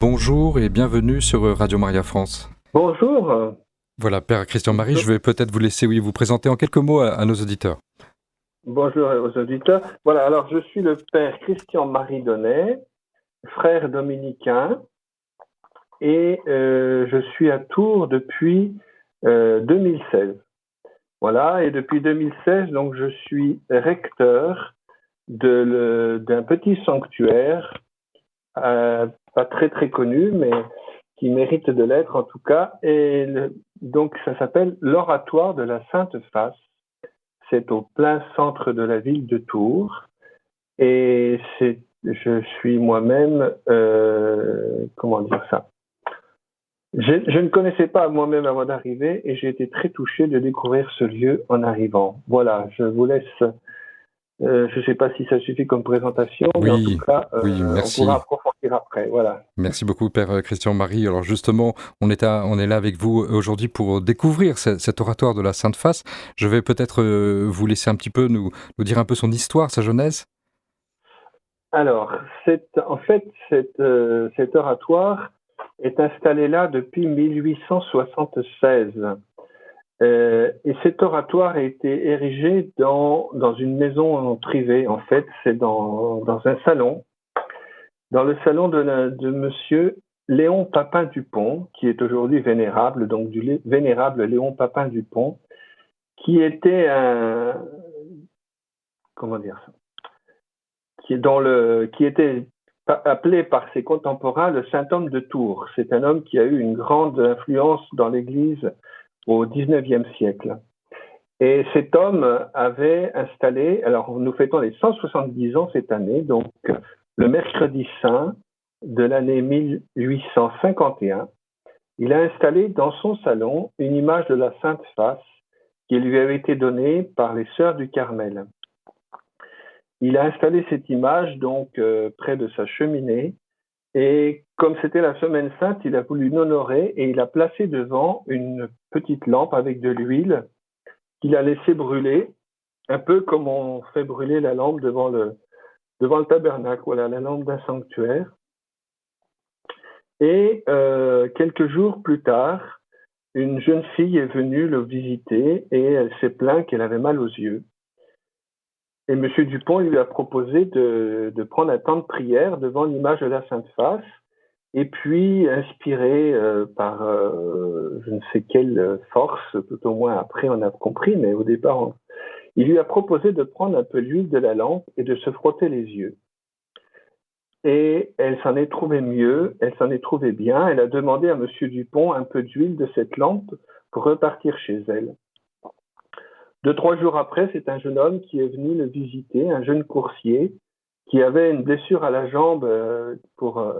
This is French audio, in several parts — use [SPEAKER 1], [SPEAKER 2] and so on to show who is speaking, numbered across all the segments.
[SPEAKER 1] Bonjour et bienvenue sur Radio Maria France.
[SPEAKER 2] Bonjour.
[SPEAKER 1] Voilà, Père Christian Marie, je vais peut-être vous laisser vous présenter en quelques mots à nos auditeurs.
[SPEAKER 2] Bonjour aux auditeurs. Voilà, alors je suis le Père Christian Marie Donnet, frère dominicain, et je suis à Tours depuis 2016. Voilà, et depuis 2016, donc je suis recteur d'un petit sanctuaire, pas très très connu, mais qui mérite de l'être en tout cas, et donc ça s'appelle l'Oratoire de la Sainte Face. C'est au plein centre de la ville de Tours, et je suis moi-même, comment dire ça, je ne connaissais pas moi-même avant d'arriver, et j'ai été très touché de découvrir ce lieu en arrivant. Voilà, je vous laisse, je ne sais pas si ça suffit comme présentation, mais en tout cas,
[SPEAKER 1] Oui,
[SPEAKER 2] on pourra
[SPEAKER 1] merci.
[SPEAKER 2] approfondir après, voilà.
[SPEAKER 1] Merci beaucoup, Père Christian Marie. Alors justement, on est là avec vous aujourd'hui pour découvrir cet oratoire de la Sainte Face. Je vais peut-être vous laisser un petit peu nous dire un peu son histoire, sa genèse.
[SPEAKER 2] Alors, en fait, cet oratoire est installé là depuis 1876. Et cet oratoire a été érigé dans une maison privée. En fait, c'est dans un salon, dans le salon de monsieur Léon Papin Dupont, qui est aujourd'hui vénérable, donc du vénérable Léon Papin Dupont, qui était comment dire ça, qui était appelé par ses contemporains le saint homme de Tours. C'est un homme qui a eu une grande influence dans l'Église au XIXe siècle. Et cet homme avait installé, alors nous fêtons les 170 ans cette année, donc le mercredi saint de l'année 1851, il a installé dans son salon une image de la Sainte Face qui lui avait été donnée par les Sœurs du Carmel. Il a installé cette image donc près de sa cheminée, et comme c'était la Semaine Sainte, il a voulu l'honorer et il a placé devant une petite lampe avec de l'huile qu'il a laissé brûler, un peu comme on fait brûler la lampe devant le tabernacle, voilà, la lampe d'un sanctuaire. Et quelques jours plus tard, une jeune fille est venue le visiter et elle s'est plainte qu'elle avait mal aux yeux. Et M. Dupont lui a proposé de prendre un temps de prière devant l'image de la Sainte Face, et puis, inspiré par je ne sais quelle force, tout au moins après on a compris, mais au départ, il lui a proposé de prendre un peu d'huile de la lampe et de se frotter les yeux. Et elle s'en est trouvée mieux, elle s'en est trouvée bien. Elle a demandé à M. Dupont un peu d'huile de cette lampe pour repartir chez elle. 2-3 jours après, c'est un jeune homme qui est venu le visiter, un jeune coursier, qui avait une blessure à la jambe,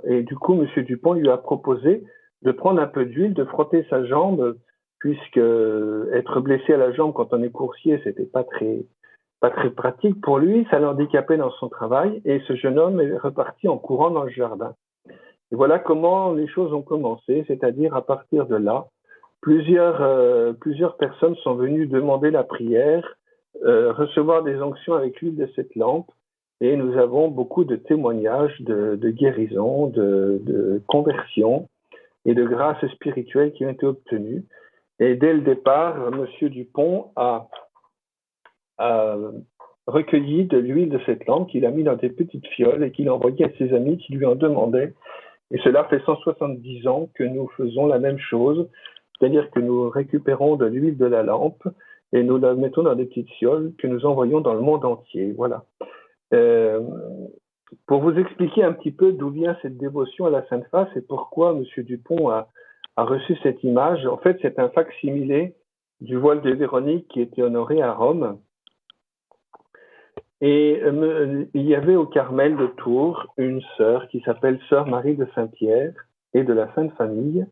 [SPEAKER 2] et du coup, M. Dupont lui a proposé de prendre un peu d'huile, de frotter sa jambe, puisque être blessé à la jambe quand on est coursier, c'était pas très pratique pour lui, ça l'handicapait dans son travail, et ce jeune homme est reparti en courant dans le jardin. Et voilà comment les choses ont commencé, c'est-à-dire à partir de là, plusieurs personnes sont venues demander la prière, recevoir des onctions avec l'huile de cette lampe, et nous avons beaucoup de témoignages de guérison, de conversion et de grâces spirituelles qui ont été obtenues. Et dès le départ, M. Dupont a recueilli de l'huile de cette lampe qu'il a mis dans des petites fioles et qu'il a envoyé à ses amis qui lui en demandaient. Et cela fait 170 ans que nous faisons la même chose, c'est-à-dire que nous récupérons de l'huile de la lampe et nous la mettons dans des petites fioles que nous envoyons dans le monde entier. Voilà. Pour vous expliquer un petit peu d'où vient cette dévotion à la Sainte Face et pourquoi M. Dupont a reçu cette image, en fait, c'est un fac-similé du voile de Véronique qui était honoré à Rome. Et il y avait au Carmel de Tours une sœur qui s'appelle Sœur Marie de Saint-Pierre et de la Sainte Famille,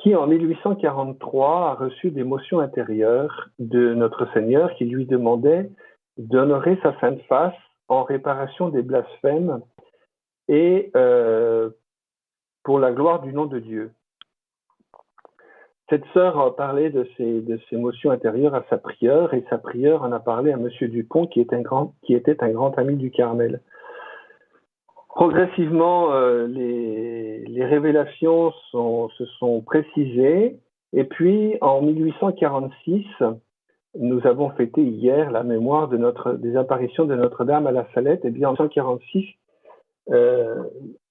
[SPEAKER 2] qui en 1843 a reçu des motions intérieures de notre Seigneur qui lui demandait d'honorer sa Sainte Face en réparation des blasphèmes et pour la gloire du nom de Dieu. Cette sœur a parlé de ses motions intérieures à sa prieure, et sa prieure en a parlé à M. Dupont, qui était un grand ami du Carmel. Progressivement, les révélations se sont précisées. Et puis, en 1846, nous avons fêté hier la mémoire des apparitions de Notre-Dame à la Salette. Et bien, en 1846,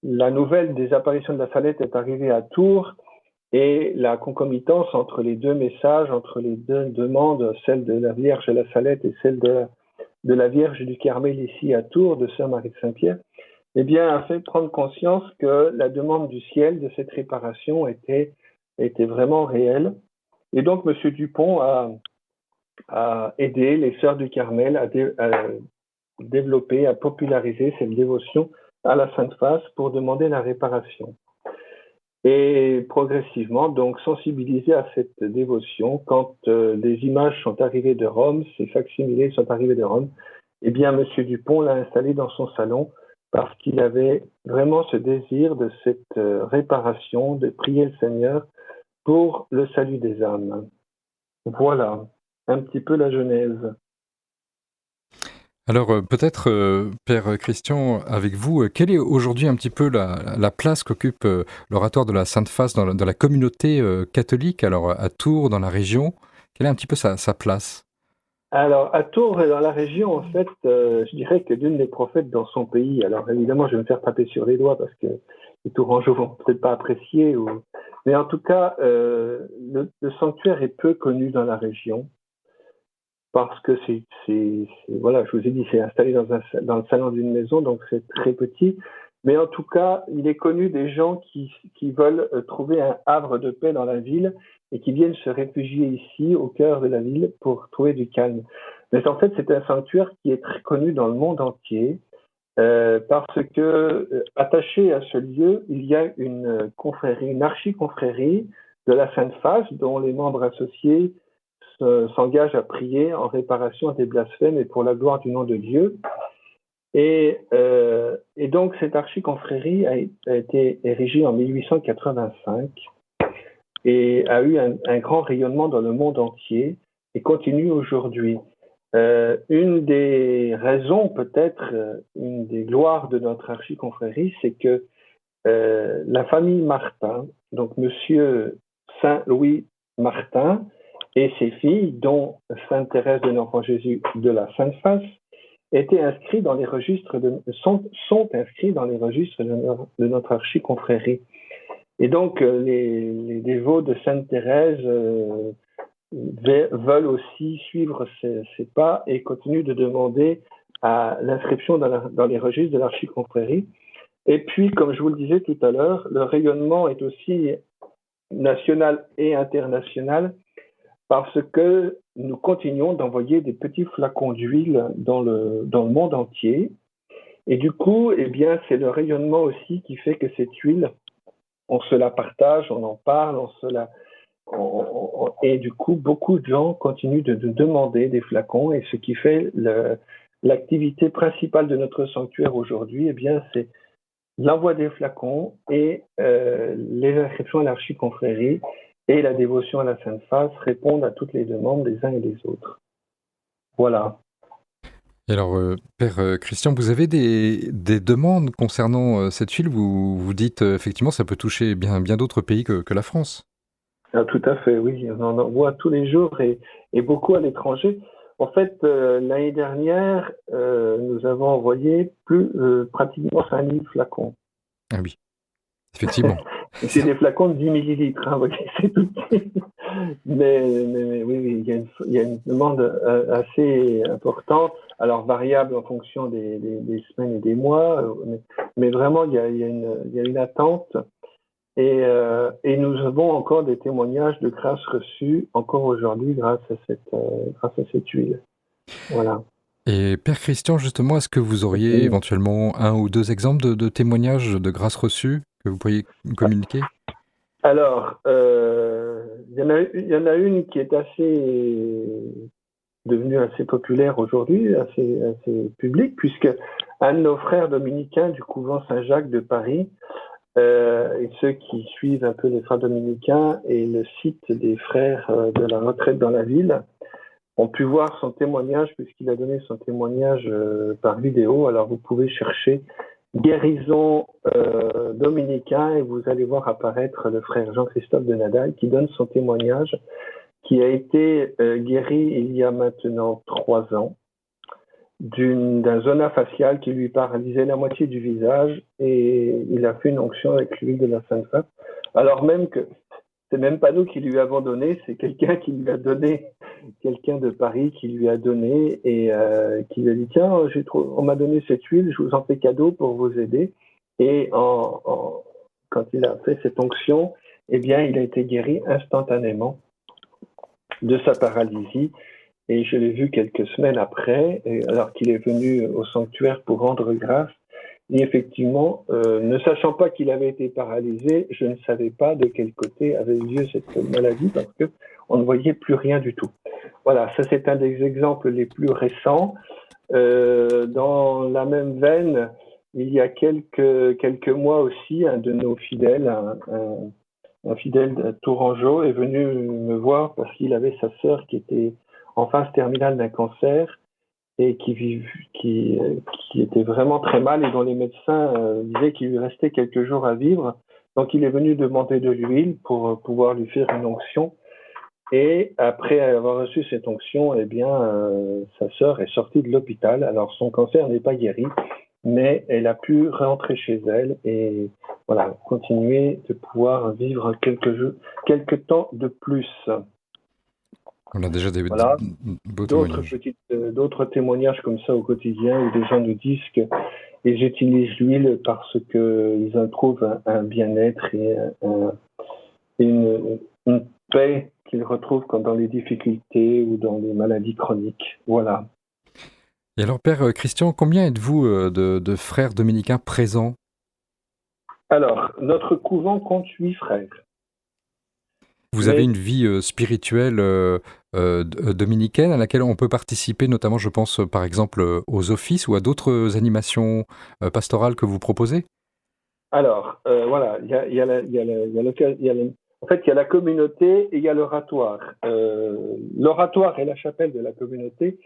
[SPEAKER 2] la nouvelle des apparitions de la Salette est arrivée à Tours, et la concomitance entre les deux messages, entre les deux demandes, celle de la Vierge à la Salette et celle de la Vierge du Carmel ici à Tours, de Sœur Marie de Saint-Pierre, eh bien, a fait prendre conscience que la demande du ciel de cette réparation était vraiment réelle. Et donc, M. Dupont a aidé les Sœurs du Carmel à développer, à populariser cette dévotion à la Sainte Face pour demander la réparation. Et progressivement, donc, sensibilisé à cette dévotion, quand les images sont arrivées de Rome, ces facsimilés sont arrivés de Rome, eh bien, M. Dupont l'a installé dans son salon parce qu'il avait vraiment ce désir de cette réparation, de prier le Seigneur pour le salut des âmes. Voilà, un petit peu la genèse.
[SPEAKER 1] Alors peut-être, Père Christian, avec vous, quelle est aujourd'hui un petit peu la place qu'occupe l'oratoire de la Sainte Face dans la communauté catholique, alors à Tours, dans la région? Quelle est un petit peu sa place?
[SPEAKER 2] Alors, à Tours et dans la région, en fait, je dirais que d'une des prophètes dans son pays. Alors, évidemment, je vais me faire taper sur les doigts parce que les Tourangeaux vont peut-être pas apprécier. Mais en tout cas, le sanctuaire est peu connu dans la région parce que voilà, je vous ai dit, c'est installé dans le salon d'une maison, donc c'est très petit. Mais en tout cas, il est connu des gens qui veulent trouver un havre de paix dans la ville et qui viennent se réfugier ici, au cœur de la ville, pour trouver du calme. Mais en fait, c'est un sanctuaire qui est très connu dans le monde entier, parce que, attaché à ce lieu, il y a une confrérie, une archiconfrérie de la Sainte Face, dont les membres associés s'engagent à prier en réparation des blasphèmes et pour la gloire du nom de Dieu. Et donc, cette archiconfrérie a été érigée en 1885 et a eu un grand rayonnement dans le monde entier et continue aujourd'hui. Une des raisons, peut-être, une des gloires de notre archiconfrérie, c'est que la famille Martin, donc Monsieur Saint-Louis Martin et ses filles, dont Sainte Thérèse de l'Enfant Jésus de la Sainte Face, étaient inscrits dans les registres sont inscrits dans les registres de notre archiconfrérie. Et donc, les dévots de Sainte Thérèse veulent aussi suivre ces pas et continuent de demander à l'inscription dans les registres de l'archiconfrérie. Et puis, comme je vous le disais tout à l'heure, le rayonnement est aussi national et international parce que nous continuons d'envoyer des petits flacons d'huile dans le monde entier. Et du coup, eh bien, c'est le rayonnement aussi qui fait que cette huile, on se la partage, on en parle, et du coup, beaucoup de gens continuent de nous demander des flacons, et ce qui fait l'activité principale de notre sanctuaire aujourd'hui, eh bien, c'est l'envoi des flacons et les inscriptions à l'archiconfrérie et la dévotion à la Sainte Face répondent à toutes les demandes des uns et des autres. Voilà.
[SPEAKER 1] Et alors, Père Christian, vous avez des demandes concernant cette huile? Vous dites effectivement ça peut toucher bien d'autres pays que la France.
[SPEAKER 2] Ah, tout à fait, oui. On en voit tous les jours et beaucoup à l'étranger. En fait, l'année dernière, nous avons envoyé pratiquement 5000 flacons.
[SPEAKER 1] Ah oui, effectivement.
[SPEAKER 2] C'est des flacons de 10 millilitres, hein, c'est tout petit. Mais oui, il y a une demande assez importante, alors variable en fonction des semaines et des mois, mais vraiment, il y a une attente. Et nous avons encore des témoignages de grâce reçue encore aujourd'hui grâce à cette huile. Voilà.
[SPEAKER 1] Et Père Christian, justement, est-ce que vous auriez éventuellement un ou deux exemples de témoignages de grâce reçue que vous pourriez communiquer?
[SPEAKER 2] Alors, il y en a une qui est devenue assez populaire aujourd'hui, assez publique, puisque un de nos frères dominicains du couvent Saint-Jacques de Paris, et ceux qui suivent un peu les frères dominicains et le site des frères de la retraite dans la ville, ont pu voir son témoignage, puisqu'il a donné son témoignage par vidéo. Alors vous pouvez chercher guérison dominicain, et vous allez voir apparaître le frère Jean-Christophe de Nadal qui donne son témoignage, qui a été guéri il y a maintenant 3 ans d'un zona facial qui lui paralysait la moitié du visage, et il a fait une onction avec l'huile de la Sainte Face, alors même que c'est même pas nous qui lui avons donné, c'est quelqu'un qui lui a donné, quelqu'un de Paris qui lui a donné, et qui lui a dit tiens, on m'a donné cette huile, je vous en fais cadeau pour vous aider. Et quand il a fait cette onction, eh bien, il a été guéri instantanément de sa paralysie. Et je l'ai vu quelques semaines après, alors qu'il est venu au sanctuaire pour rendre grâce. Et effectivement, ne sachant pas qu'il avait été paralysé, je ne savais pas de quel côté avait eu lieu cette maladie, parce qu'on ne voyait plus rien du tout. Voilà, ça c'est un des exemples les plus récents. Dans la même veine, il y a quelques mois aussi, un de nos fidèles, un fidèle de Tourangeau, est venu me voir parce qu'il avait sa sœur qui était en phase terminale d'un cancer, et qui était vraiment très mal, et dont les médecins disaient qu'il lui restait quelques jours à vivre. Donc il est venu demander de l'huile pour pouvoir lui faire une onction. Et après avoir reçu cette onction, eh bien, sa sœur est sortie de l'hôpital. Alors son cancer n'est pas guéri, mais elle a pu rentrer chez elle et voilà, continuer de pouvoir vivre quelques temps de plus.
[SPEAKER 1] On a déjà des
[SPEAKER 2] Voilà.
[SPEAKER 1] beaux témoignages.
[SPEAKER 2] D'autres témoignages comme ça au quotidien, où des gens nous disent qu'ils utilisent l'huile parce qu'ils en trouvent un bien-être et une paix qu'ils retrouvent quand dans les difficultés ou dans les maladies chroniques. Voilà.
[SPEAKER 1] Et alors, Père Christian, combien êtes-vous de frères dominicains présents?
[SPEAKER 2] Alors, notre couvent compte 8 frères.
[SPEAKER 1] Vous avez une vie spirituelle dominicaine à laquelle on peut participer, notamment, je pense, par exemple, aux offices ou à d'autres animations pastorales que vous proposez?
[SPEAKER 2] Alors, voilà, il y a la communauté et il y a l'oratoire. L'oratoire est la chapelle de la communauté.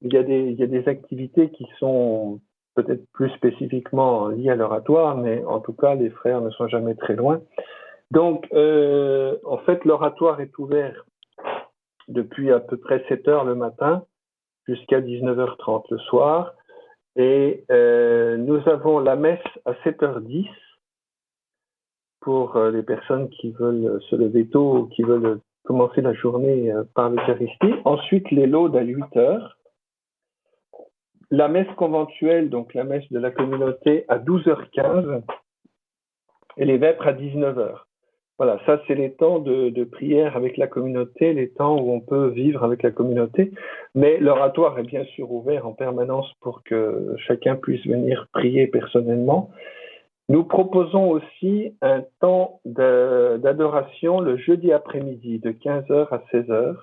[SPEAKER 2] Il y a des activités qui sont peut-être plus spécifiquement liées à l'oratoire, mais en tout cas, les frères ne sont jamais très loin. Donc, en fait, l'oratoire est ouvert depuis à peu près 7 heures le matin jusqu'à 19h30 le soir. Et nous avons la messe à 7h10 pour les personnes qui veulent se lever tôt ou qui veulent commencer la journée par l'Eucharistie. Ensuite, les laudes à 8h. La messe conventuelle, donc la messe de la communauté, à 12h15 et les vêpres à 19h. Voilà, ça c'est les temps de prière avec la communauté, les temps où on peut vivre avec la communauté, mais l'oratoire est bien sûr ouvert en permanence pour que chacun puisse venir prier personnellement. Nous proposons aussi un temps d'adoration le jeudi après-midi de 15h à 16h.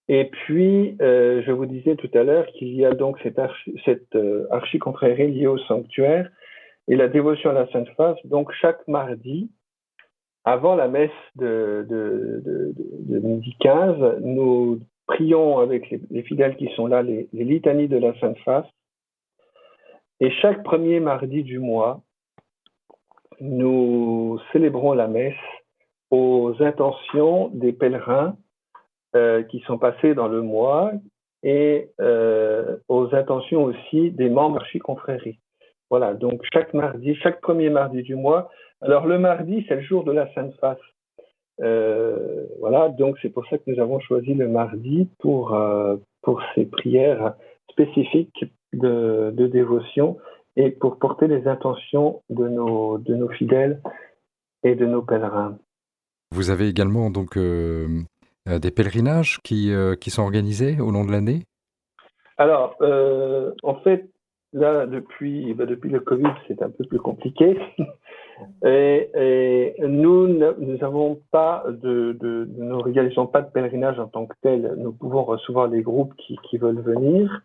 [SPEAKER 2] Et puis, je vous disais tout à l'heure qu'il y a donc cette archicontrairie liée au sanctuaire et la dévotion à la Sainte Face. Donc, chaque mardi, avant la messe de midi 15, nous prions avec les fidèles qui sont là, les litanies de la Sainte Face. Et chaque premier mardi du mois, nous célébrons la messe aux intentions des pèlerins qui sont passés dans le mois et aux intentions aussi des membres archicontrairie. Voilà, donc chaque premier mardi du mois. Alors le mardi, c'est le jour de la Sainte Face. Voilà, donc c'est pour ça que nous avons choisi le mardi pour ces prières spécifiques de dévotion et pour porter les intentions de nos fidèles et de nos pèlerins.
[SPEAKER 1] Vous avez également donc des pèlerinages qui sont organisés au long de l'année?
[SPEAKER 2] Alors, en fait, là, depuis le Covid, c'est un peu plus compliqué. Et nous n'avons pas nous réalisons pas de pèlerinage en tant que tel. Nous pouvons recevoir des groupes qui veulent venir,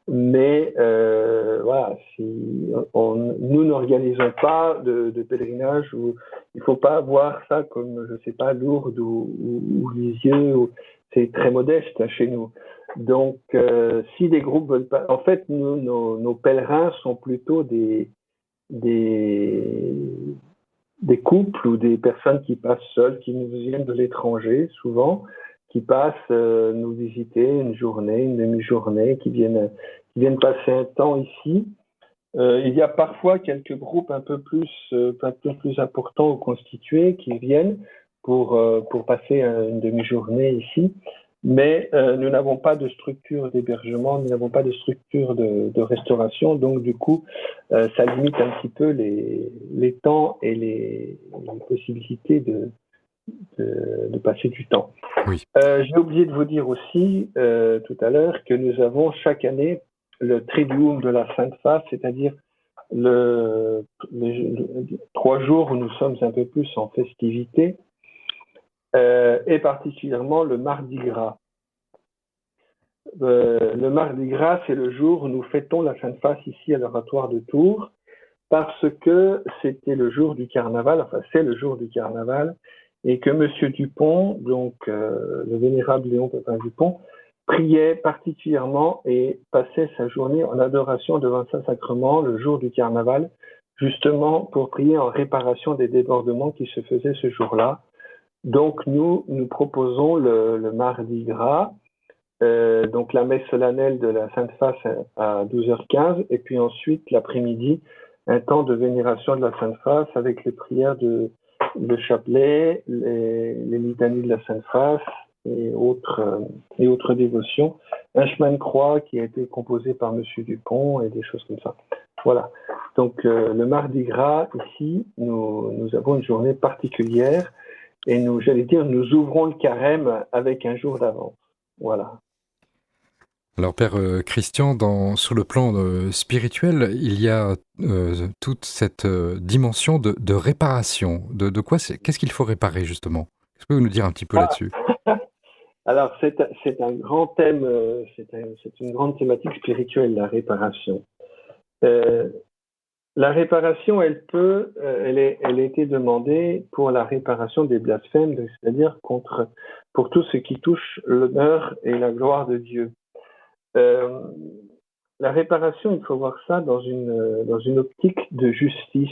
[SPEAKER 2] mais voilà, nous n'organisons pas de pèlerinage où il faut pas voir ça comme, je sais pas, Lourdes ou Lisieux. c'est très modeste chez nous. Donc, si des groupes veulent pas, en fait, nos pèlerins sont plutôt des, des couples ou des personnes qui passent seules, qui nous viennent de l'étranger, souvent, qui passent nous visiter une journée, une demi-journée, qui viennent passer un temps ici. Il y a parfois quelques groupes un peu plus importants ou constitués qui viennent pour passer une demi-journée ici. Mais nous n'avons pas de structure d'hébergement, nous n'avons pas de structure de restauration, donc du coup, ça limite un petit peu les temps et les possibilités de passer du temps.
[SPEAKER 1] Oui.
[SPEAKER 2] J'ai oublié de vous dire aussi tout à l'heure que nous avons chaque année le Triduum de la Sainte Face, c'est-à-dire les 3 jours où nous sommes un peu plus en festivité, et particulièrement le Mardi Gras. Le Mardi Gras, c'est le jour où nous fêtons la Sainte Face ici à l'Oratoire de Tours, parce que c'était le jour du carnaval, enfin c'est le jour du carnaval, et que Monsieur Dupont, donc le vénérable Léon Pépin Dupont, priait particulièrement et passait sa journée en adoration devant le Saint-Sacrement le jour du carnaval, justement pour prier en réparation des débordements qui se faisaient ce jour-là. Donc nous proposons le Mardi Gras, donc la messe solennelle de la Sainte Face à 12h15, et puis ensuite l'après-midi, un temps de vénération de la Sainte Face avec les prières le chapelet, les litanies de la Sainte Face et autres dévotions. Un chemin de croix qui a été composé par Monsieur Dupont et des choses comme ça. Voilà. Donc le Mardi Gras, ici, nous avons une journée particulière et nous ouvrons le carême avec un jour d'avance. Voilà.
[SPEAKER 1] Alors, Père Christian, sur le plan spirituel, il y a toute cette dimension de réparation. De quoi qu'est-ce qu'il faut réparer, justement? Est-ce que vous nous dire un petit peu là-dessus?
[SPEAKER 2] Alors, c'est un grand thème, c'est une grande thématique spirituelle, la réparation. La réparation, elle a été demandée pour la réparation des blasphèmes, c'est-à-dire pour tout ce qui touche l'honneur et la gloire de Dieu. La réparation, il faut voir ça dans une optique de justice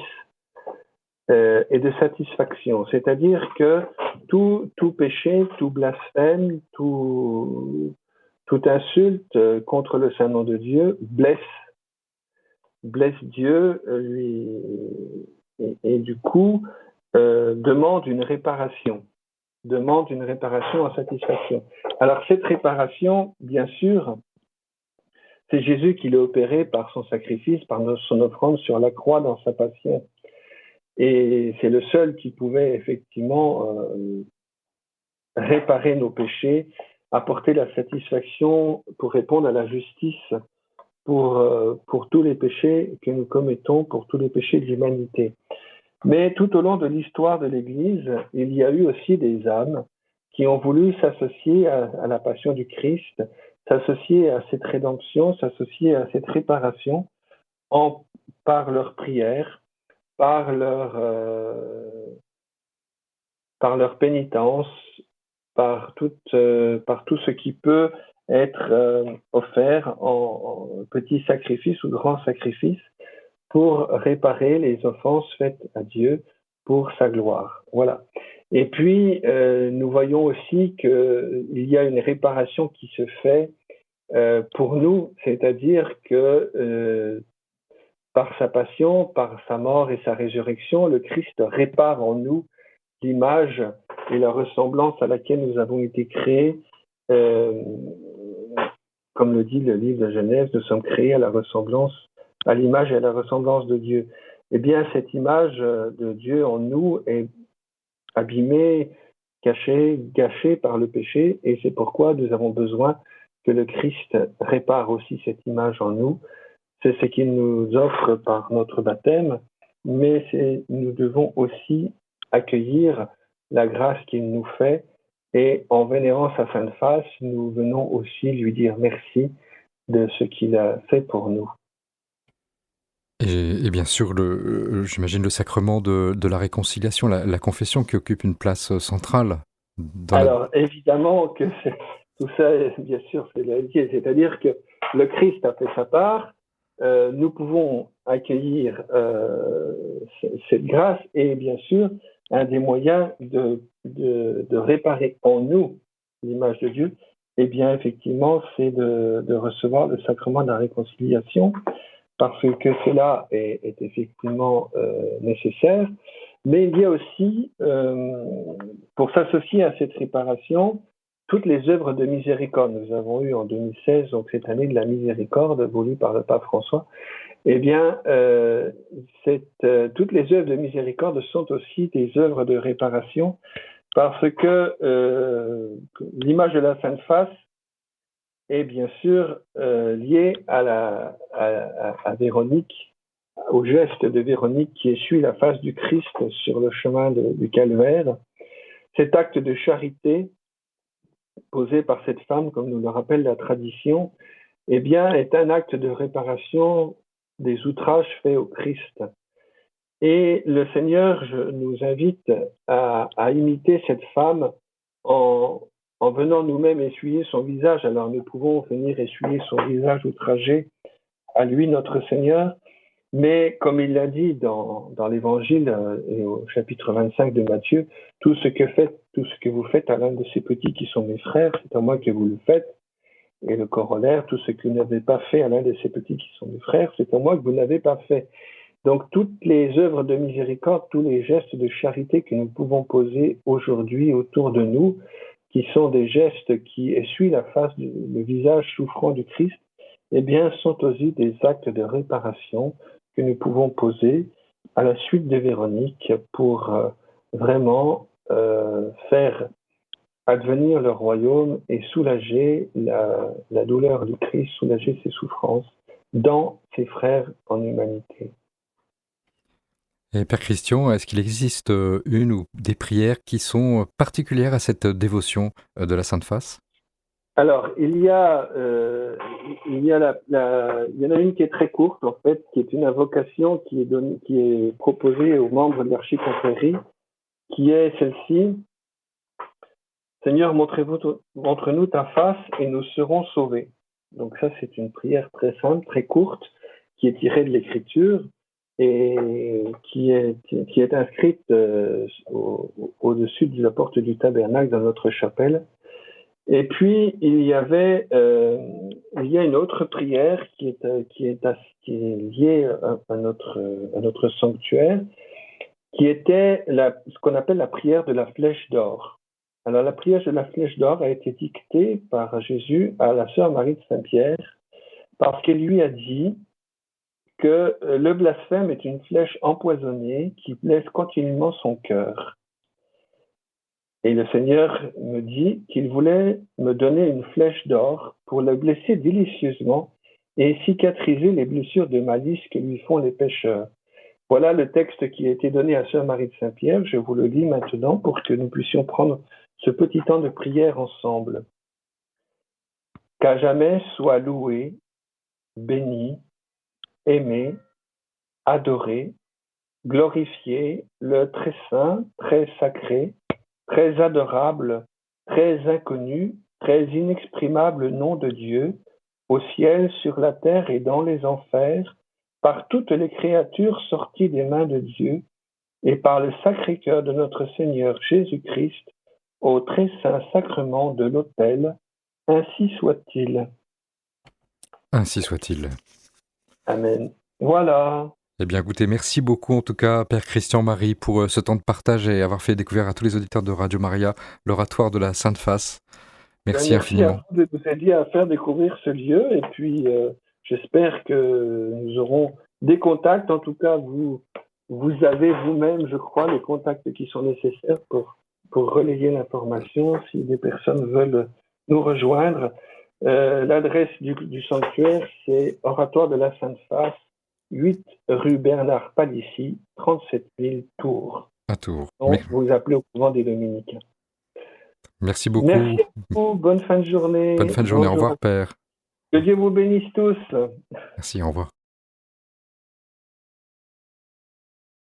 [SPEAKER 2] et de satisfaction. C'est-à-dire que tout péché, tout blasphème, toute insulte contre le saint nom de Dieu blesse Dieu et du coup demande une réparation en satisfaction. Alors cette réparation, bien sûr, c'est Jésus qui l'a opérée par son sacrifice, par son offrande sur la croix dans sa passion. Et c'est le seul qui pouvait effectivement réparer nos péchés, apporter la satisfaction pour répondre à la justice pour tous les péchés que nous commettons, pour tous les péchés de l'humanité. Mais tout au long de l'histoire de l'Église, il y a eu aussi des âmes qui ont voulu s'associer à la passion du Christ, s'associer à cette rédemption, s'associer à cette réparation par leur prière, par leur pénitence, par tout ce qui peut être offert en petits sacrifices ou grands sacrifices pour réparer les offenses faites à Dieu pour sa gloire. Voilà. Et puis, nous voyons aussi qu'il y a une réparation qui se fait pour nous, c'est-à-dire que par sa passion, par sa mort et sa résurrection, le Christ répare en nous l'image et la ressemblance à laquelle nous avons été créés. Comme le dit le livre de Genèse, nous sommes créés à l'image et à la ressemblance de Dieu. Eh bien, cette image de Dieu en nous est abîmée, cachée, gâchée par le péché, et c'est pourquoi nous avons besoin que le Christ répare aussi cette image en nous. C'est ce qu'il nous offre par notre baptême, mais nous devons aussi accueillir la grâce qu'il nous fait, et en vénérant sa Sainte Face, nous venons aussi lui dire merci de ce qu'il a fait pour nous.
[SPEAKER 1] Et bien sûr, j'imagine le sacrement de la réconciliation, la confession qui occupe une place centrale dans la...
[SPEAKER 2] Alors, évidemment que tout ça, bien sûr, c'est la lié. C'est-à-dire que le Christ a fait sa part. Nous pouvons accueillir cette grâce et bien sûr, un des moyens de réparer en nous l'image de Dieu, eh bien, effectivement, c'est de recevoir le sacrement de la réconciliation parce que cela est effectivement nécessaire. Mais il y a aussi, pour s'associer à cette réparation, toutes les œuvres de miséricorde. Nous avons eu en 2016, donc cette année de la miséricorde, voulue par le pape François. Eh bien, toutes les œuvres de miséricorde sont aussi des œuvres de réparation parce que l'image de la Sainte Face est bien sûr liée à Véronique, au geste de Véronique qui essuie la face du Christ sur le chemin du Calvaire. Cet acte de charité posé par cette femme, comme nous le rappelle la tradition, eh bien, est un acte de réparation des outrages faits au Christ. Et le Seigneur nous invite à imiter cette femme en venant nous-mêmes essuyer son visage. Alors nous pouvons venir essuyer son visage outragé à lui, notre Seigneur, mais comme il l'a dit dans l'Évangile et au chapitre 25 de Matthieu, tout ce que vous faites à l'un de ces petits qui sont mes frères, c'est à moi que vous le faites. Et le corollaire, tout ce que vous n'avez pas fait à l'un de ces petits qui sont mes frères, c'est à moi que vous n'avez pas fait. Donc toutes les œuvres de miséricorde, tous les gestes de charité que nous pouvons poser aujourd'hui autour de nous, qui sont des gestes qui essuient la face, le visage souffrant du Christ, eh bien, sont aussi des actes de réparation que nous pouvons poser à la suite de Véronique pour vraiment faire advenir le royaume et soulager la douleur du Christ, soulager ses souffrances dans ses frères en humanité.
[SPEAKER 1] Et Père Christian, est-ce qu'il existe une ou des prières qui sont particulières à cette dévotion de la Sainte Face?
[SPEAKER 2] Alors, il y en a une qui est très courte, en fait, qui est une invocation qui est proposée aux membres de l'archiconfrérie, qui est celle-ci. Seigneur, montre-nous ta face et nous serons sauvés. Donc ça, c'est une prière très simple, très courte, qui est tirée de l'Écriture et qui est inscrite au-dessus de la porte du tabernacle dans notre chapelle. Et puis, il y a une autre prière qui est liée à notre sanctuaire, qui était ce qu'on appelle la prière de la flèche d'or. Alors, la prière de la flèche d'or a été dictée par Jésus à la sœur Marie de Saint-Pierre parce qu'elle lui a dit que le blasphème est une flèche empoisonnée qui blesse continuellement son cœur. Et le Seigneur me dit qu'il voulait me donner une flèche d'or pour le blesser délicieusement et cicatriser les blessures de malice que lui font les pécheurs. Voilà le texte qui a été donné à sœur Marie de Saint-Pierre. Je vous le lis maintenant pour que nous puissions prendre ce petit temps de prière ensemble. Qu'à jamais soit loué, béni, aimé, adoré, glorifié le très saint, très sacré, très adorable, très inconnu, très inexprimable nom de Dieu, au ciel, sur la terre et dans les enfers, par toutes les créatures sorties des mains de Dieu, et par le Sacré-Cœur de notre Seigneur Jésus-Christ, au très saint sacrement de l'autel, ainsi soit-il.
[SPEAKER 1] Ainsi soit-il.
[SPEAKER 2] Amen. Voilà.
[SPEAKER 1] Eh bien, écoutez, merci beaucoup en tout cas, Père Christian Marie, pour ce temps de partage et avoir fait découvrir à tous les auditeurs de Radio Maria l'oratoire de la Sainte Face. Merci
[SPEAKER 2] Merci à
[SPEAKER 1] infiniment.
[SPEAKER 2] vous de nous aider à faire découvrir ce lieu et puis j'espère que nous aurons des contacts. En tout cas, vous avez vous-même, je crois, les contacts qui sont nécessaires pour relayer l'information si des personnes veulent nous rejoindre. L'adresse du sanctuaire, c'est Oratoire de la Sainte Face, 8 rue Bernard Palissy, 37 000 Tours.
[SPEAKER 1] À Tours.
[SPEAKER 2] Donc, vous appelez au couvent des Dominicains.
[SPEAKER 1] Merci beaucoup.
[SPEAKER 2] Merci beaucoup. Bonne fin de journée.
[SPEAKER 1] Bonne fin de journée. Bonjour. Au revoir, Père.
[SPEAKER 2] Que Dieu vous bénisse tous.
[SPEAKER 1] Merci, au revoir.